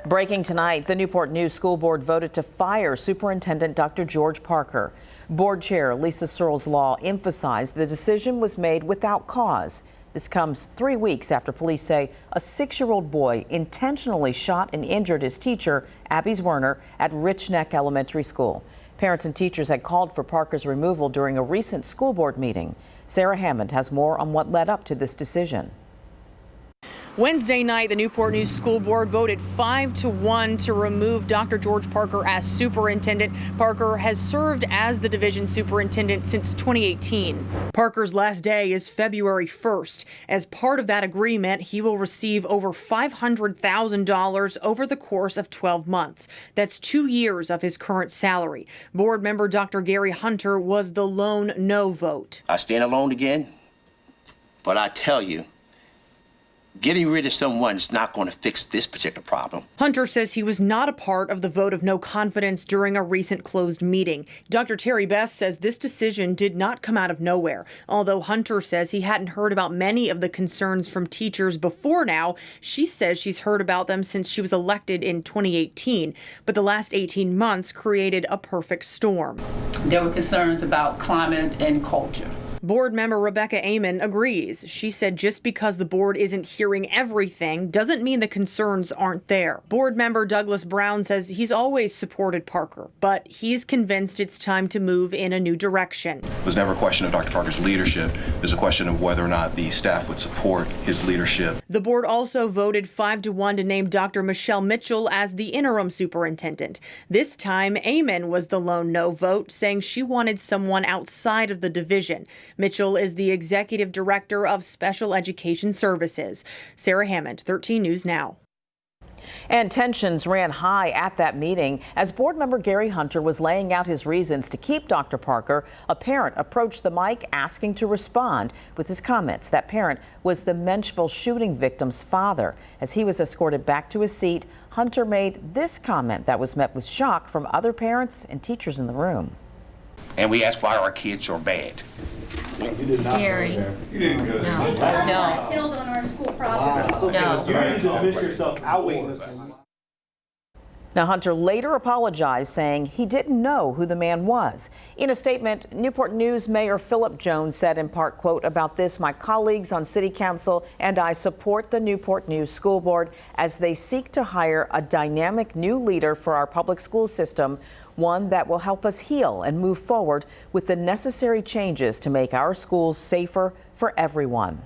Breaking tonight, the Newport News School Board voted to fire Superintendent Dr. George Parker. Board Chair Lisa Searles Law emphasized the decision was made without cause. This comes 3 weeks after police say a 6-year-old boy intentionally shot and injured his teacher, Abby Werner, at Rich Neck Elementary School. Parents and teachers had called for Parker's removal during a recent school board meeting. Sarah Hammond has more on what led up to this decision. Wednesday night, the Newport News School Board voted 5-1 to remove Dr. George Parker as superintendent. Parker has served as the division superintendent since 2018. Parker's last day is February 1st. As part of that agreement, he will receive over $500,000 over the course of 12 months. That's 2 years of his current salary. Board member Dr. Gary Hunter was the lone no vote. I stand alone again, but I tell you, getting rid of someone is not going to fix this particular problem. Hunter says he was not a part of the vote of no confidence during a recent closed meeting. Dr. Terry Best says this decision did not come out of nowhere. Although Hunter says he hadn't heard about many of the concerns from teachers before now, she says she's heard about them since she was elected in 2018. But the last 18 months created a perfect storm. There were concerns about climate and culture. Board member Rebecca Amon agrees. She said just because the board isn't hearing everything doesn't mean the concerns aren't there. Board member Douglas Brown says he's always supported Parker, but he's convinced it's time to move in a new direction. It was never a question of Dr. Parker's leadership. It was a question of whether or not the staff would support his leadership. The board also voted 5-1 to name Dr. Michelle Mitchell as the interim superintendent. This time, Amon was the lone no vote, saying she wanted someone outside of the division. Mitchell is the executive director of Special Education Services. Sarah Hammond, 13 News Now. And tensions ran high at that meeting. As board member Gary Hunter was laying out his reasons to keep Dr. Parker, a parent approached the mic asking to respond with his comments. That parent was the Menchville shooting victim's father. As he was escorted back to his seat, Hunter made this comment that was met with shock from other parents and teachers in the room. And we ask why our kids are bad. You did not Gary. You didn't go there. His son got killed on our school property. You need to dismiss yourself out of this. Now, Hunter later apologized, saying he didn't know who the man was. In a statement, Newport News Mayor Philip Jones said in part, quote, "About this, my colleagues on City Council and I support the Newport News School Board as they seek to hire a dynamic new leader for our public school system, one that will help us heal and move forward with the necessary changes to make our schools safer for everyone."